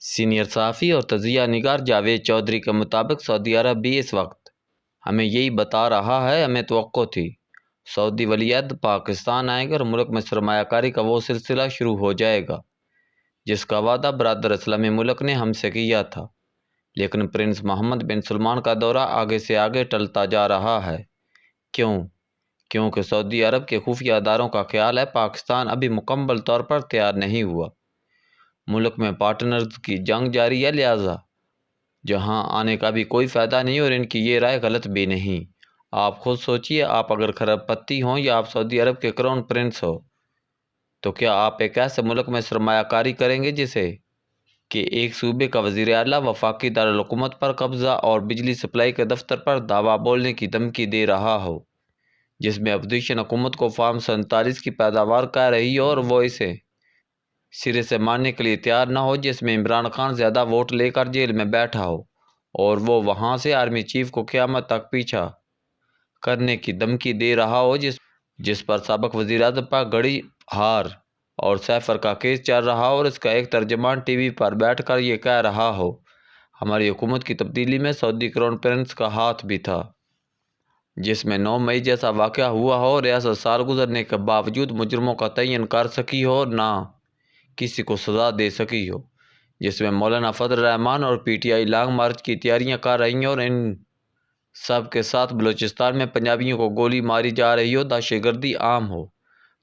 Senior صحافی اور تجزیہ نگار جاوید چودھری کے مطابق سعودی عرب بھی اس وقت ہمیں یہی بتا رہا ہے، ہمیں توقع تھی سعودی ولی عہد پاکستان آئیں گے اور ملک میں سرمایہ کاری کا وہ سلسلہ شروع ہو جائے گا جس کا وعدہ برادر اسلامی ملک نے ہم سے کیا تھا، لیکن پرنس محمد بن سلمان کا دورہ آگے سے آگے ٹلتا جا رہا ہے۔ کیونکہ سعودی عرب کے خفیہ اداروں کا خیال ہے پاکستان ابھی مکمل طور پر تیار نہیں ہوا، ملک میں پارٹنرز کی جنگ جاری ہے، لہذا جہاں آنے کا بھی کوئی فائدہ نہیں، اور ان کی یہ رائے غلط بھی نہیں۔ آپ خود سوچئے، آپ اگر کھرب پتی ہوں یا آپ سعودی عرب کے کراؤن پرنس ہو تو کیا آپ ایک ایسے ملک میں سرمایہ کاری کریں گے جسے کہ ایک صوبے کا وزیر اعلیٰ وفاقی دارالحکومت پر قبضہ اور بجلی سپلائی کے دفتر پر دعویٰ بولنے کی دھمکی دے رہا ہو، جس میں اپوزیشن حکومت کو فارم 47 کی پیداوار کہہ رہی ہو اور وہ اسے سرے سے ماننے کے لیے تیار نہ ہو، جس میں عمران خان زیادہ ووٹ لے کر جیل میں بیٹھا ہو اور وہ وہاں سے آرمی چیف کو قیامت تک پیچھا کرنے کی دھمکی دے رہا ہو، جس پر سابق وزیر اعظم پر گڑی ہار اور سیفر کا کیس چل رہا ہو، اور اس کا ایک ترجمان ٹی وی پر بیٹھ کر یہ کہہ رہا ہو ہماری حکومت کی تبدیلی میں سعودی کراؤن پرنس کا ہاتھ بھی تھا، جس میں 9 مئی جیسا واقعہ ہوا ہو، ریاست سال گزرنے کے باوجود مجرموں کا تعین کر سکی ہو، نہ کسی کو سزا دے سکی ہو، جس میں مولانا فضل الرحمان اور P T I long march کی تیاریاں کر رہی ہیں، اور ان سب کے ساتھ بلوچستان میں پنجابیوں کو گولی ماری جا رہی ہو، دہشت گردی عام ہو،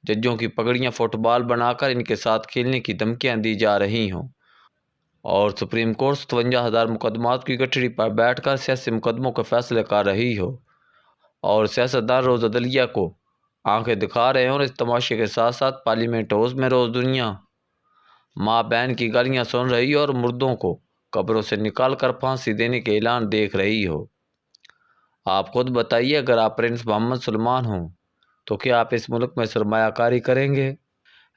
ججوں کی پگڑیاں فٹ بال بنا کر ان کے ساتھ کھیلنے کی دھمکیاں دی جا رہی ہوں، اور سپریم کورٹ 57,000 مقدمات کی گٹھڑی پر بیٹھ کر سیاسی مقدموں کے فیصلے کر رہی ہو، اور سیاستدان روز عدلیہ کو آنکھیں دکھا رہے ہیں، اور اس تماشے کے ساتھ ساتھ پارلیمنٹ ہاؤس میں روز دنیا ماں بہن کی گالیاں سن رہی ہو اور مردوں کو قبروں سے نکال کر پھانسی دینے کے اعلان دیکھ رہی ہو۔ آپ خود بتائیے، اگر آپ پرنس محمد سلمان ہوں تو کیا آپ اس ملک میں سرمایہ کاری کریں گے؟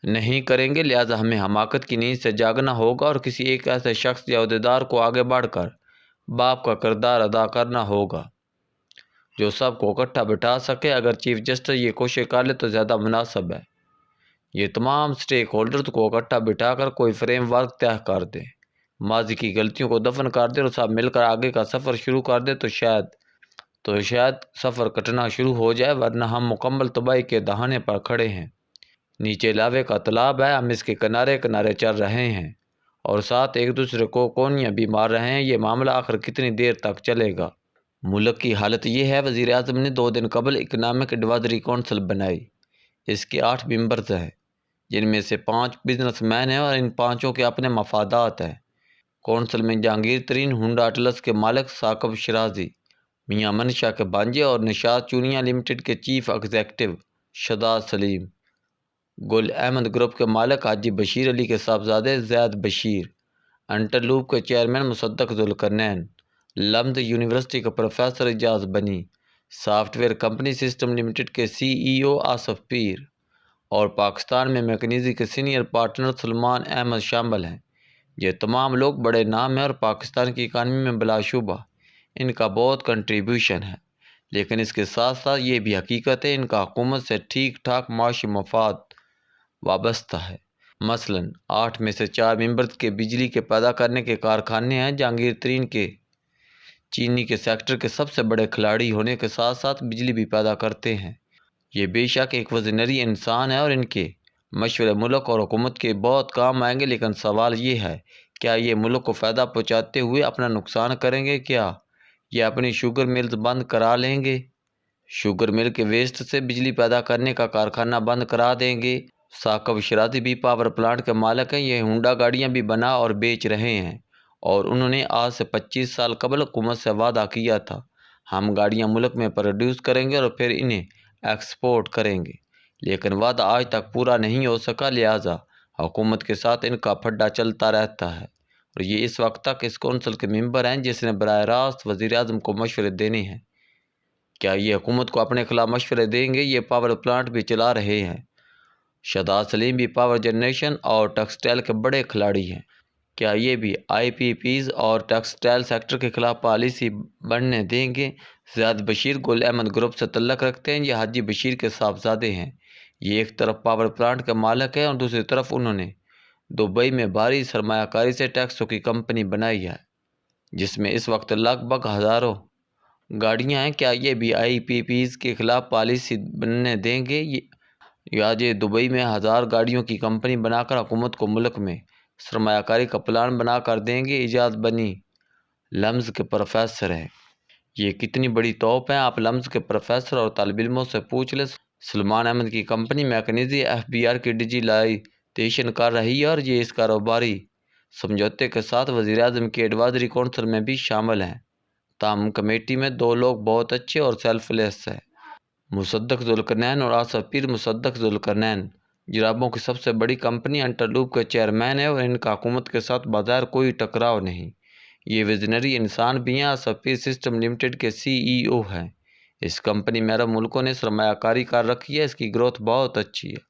نہیں کریں گے، لہذا ہمیں حماقت کی نیند سے جاگنا ہوگا اور کسی ایک ایسے شخص یا عہدیدار کو آگے بڑھ کر باپ کا کردار ادا کرنا ہوگا جو سب کو اکٹھا بٹھا سکے۔ اگر چیف جسٹس یہ کوشش کر لے تو زیادہ مناسب ہے، یہ تمام سٹیک ہولڈرز کو اکٹھا بٹھا کر کوئی فریم ورک طے کر دے، ماضی کی غلطیوں کو دفن کر دے اور سب مل کر آگے کا سفر شروع کر دے تو شاید سفر کٹنا شروع ہو جائے، ورنہ ہم مکمل تباہی کے دہانے پر کھڑے ہیں، نیچے لاوے کا تالاب ہے، ہم اس کے کنارے کنارے چل رہے ہیں اور ساتھ ایک دوسرے کو کونیاں بھی مار رہے ہیں، یہ معاملہ آخر کتنی دیر تک چلے گا؟ ملک کی حالت یہ ہے، وزیر اعظم نے 2 دن قبل اکنامک ایڈوائزری کونسل بنائی، اس کے 8 ممبرز ہیں، جن میں سے 5 بزنس مین ہیں اور ان 5 کے اپنے مفادات ہیں۔ کونسل میں جہانگیر ترین ہونڈا اٹلس کے مالک ثاقب شرازی، میاں منشا کے بھانجے اور نشاط چونیاں لمیٹڈ کے چیف ایگزیکٹو شاداب سلیم، گل احمد گروپ کے مالک حاجی بشیر علی کے صاحبزادے زید بشیر، انٹرلوپ کے چیئرمین مصدق ذوالقرنین، لمد یونیورسٹی کے پروفیسر اعجاز بنی، soft where company system limited کے سی ای او آصف پیر، اور پاکستان میں میکنزی کے سینئر پارٹنر سلمان احمد شامل ہیں۔ یہ تمام لوگ بڑے نام ہیں اور پاکستان کی اکانومی میں بلا شبہ ان کا بہت کنٹریبیوشن ہے، لیکن اس کے ساتھ ساتھ یہ بھی حقیقت ہے ان کا حکومت سے ٹھیک ٹھاک معاشی مفاد وابستہ ہے۔ مثلاً 8 میں سے 4 ممبرز کے بجلی کے پیدا کرنے کے کارخانے ہیں۔ جہانگیر ترین کے چینی کے سیکٹر کے سب سے بڑے کھلاڑی ہونے کے ساتھ ساتھ بجلی بھی پیدا کرتے ہیں۔ یہ بے شک ایک وزنری انسان ہے اور ان کے مشورے ملک اور حکومت کے بہت کام آئیں گے، لیکن سوال یہ ہے کیا یہ ملک کو فائدہ پہنچاتے ہوئے اپنا نقصان کریں گے؟ کیا یہ اپنی شوگر ملز بند کرا لیں گے؟ شوگر مل کے ویسٹ سے بجلی پیدا کرنے کا کارخانہ بند کرا دیں گے؟ ثاقب شرازی بھی پاور پلانٹ کے مالک ہیں، یہ ہونڈا گاڑیاں بھی بنا اور بیچ رہے ہیں، اور انہوں نے آج سے 25 سال قبل حکومت سے وعدہ کیا تھا ہم گاڑیاں ملک میں پروڈیوس کریں گے اور پھر انہیں ایکسپورٹ کریں گے، لیکن وعدہ آج تک پورا نہیں ہو سکا، لہٰذا حکومت کے ساتھ ان کا پھڈا چلتا رہتا ہے، اور یہ اس وقت تک اس کونسل کے ممبر ہیں جس نے براہ راست وزیر اعظم کو مشورے دینے ہیں۔ کیا یہ حکومت کو اپنے خلاف مشورے دیں گے؟ یہ پاور پلانٹ بھی چلا رہے ہیں۔ شاداب سلیم بھی پاور جنریشن اور ٹیکسٹائل کے بڑے کھلاڑی ہیں، کیا یہ بھی آئی پی پیز اور ٹیکسٹائل سیکٹر کے خلاف پالیسی بڑھنے دیں گے؟ زید بشیر گل احمد گروپ سے تعلق رکھتے ہیں، یہ حاجی بشیر کے صاحبزادے ہیں، یہ ایک طرف پاور پلانٹ کے مالک ہیں اور دوسری طرف انہوں نے دبئی میں بھاری سرمایہ کاری سے ٹیکسوں کی کمپنی بنائی ہے، جس میں اس وقت لگ بھگ ہزاروں گاڑیاں ہیں۔ کیا یہ بھی آئی پی پیز کے خلاف پالیسی بننے دیں گے؟ یا یہ دبئی میں 1000 گاڑیوں کی کمپنی بنا کر حکومت کو ملک میں سرمایہ کاری کا پلان بنا کر دیں گے؟ ایجاز بنی لمز کے پروفیسر ہیں۔ یہ کتنی بڑی توپ ہے، آپ لمز کے پروفیسر اور طالب علموں سے پوچھ لیں۔ سلمان احمد کی company McKinsey F B R کی ڈیجیٹائزیشن کر رہی ہے اور یہ اس کاروباری سمجھوتے کے ساتھ وزیر اعظم کی ایڈوائزری کونسل میں بھی شامل ہیں۔ تاہم کمیٹی میں 2 لوگ بہت اچھے اور سیلف لیس ہیں، مصدق ذوالقرنین اور آصف پیر۔ مصدق ذوالقرنین جرابوں کی سب سے بڑی کمپنی انٹرلوپ کے چیئرمین ہیں اور ان کا حکومت کے ساتھ بظاہر کوئی ٹکراؤ نہیں۔ یہ ویژنری انسان بھی ہیں۔ آصف پیر سسٹم لمیٹڈ کے CEO ہیں۔ اس کمپنی میں عرب ملکوں نے سرمایہ کاری کر رکھی ہے، اس کی گروتھ بہت اچھی ہے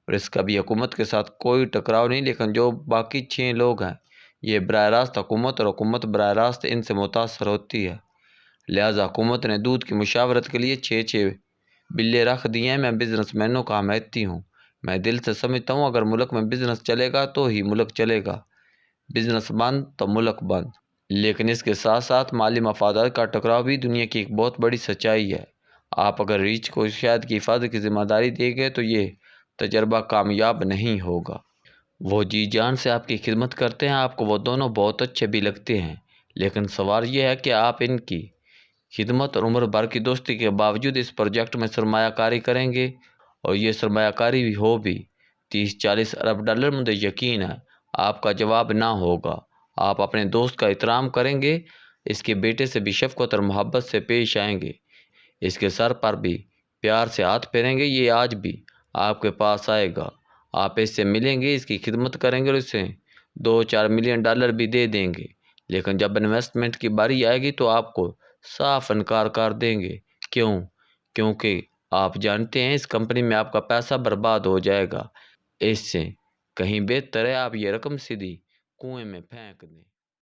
اور اس کا بھی حکومت کے ساتھ کوئی ٹکراؤ نہیں۔ لیکن جو باقی 6 لوگ ہیں، یہ براہ راست حکومت اور حکومت براہ راست ان سے متاثر ہوتی ہے۔ لہٰذا حکومت نے دودھ کی مشاورت کے لیے 6 بلے رکھ دیے ہیں۔ میں بزنس مینوں کا حمایتی ہوں۔ میں دل سے سمجھتا ہوں اگر ملک میں بزنس چلے گا تو ہی ملک چلے گا، بزنس بند تو ملک بند۔ لیکن اس کے ساتھ ساتھ مالی مفادات کا ٹکراؤ بھی دنیا کی ایک بہت بڑی سچائی ہے۔ آپ اگر ریچھ کو شہد کی حفاظت کی ذمہ داری دیں گے تو یہ تجربہ کامیاب نہیں ہوگا۔ وہ جی جان سے آپ کی خدمت کرتے ہیں، آپ کو وہ دونوں بہت اچھے بھی لگتے ہیں، لیکن سوال یہ ہے کہ آپ ان کی خدمت اور عمر بھر کی دوستی کے باوجود اس پروجیکٹ میں سرمایہ کاری کریں گے، اور یہ سرمایہ کاری بھی ہو بھی 30-40 ارب ڈالر۔ مجھے یقین ہے آپ کا جواب نہ ہوگا۔ آپ اپنے دوست کا احترام کریں گے، اس کے بیٹے سے بھی شفقت اور محبت سے پیش آئیں گے، اس کے سر پر بھی پیار سے ہاتھ پھیریں گے۔ یہ آج بھی آپ کے پاس آئے گا، آپ اس سے ملیں گے، اس کی خدمت کریں گے اور اسے $2-4 ملین بھی دے دیں گے۔ لیکن جب انویسٹمنٹ کی باری آئے گی تو آپ کو صاف انکار کر دیں گے۔ کیوں؟ کیونکہ آپ جانتے ہیں اس کمپنی میں آپ کا پیسہ برباد ہو جائے گا۔ اس سے کہیں بہتر ہے آپ یہ رقم سیدھی کنویں میں پھینک دیں۔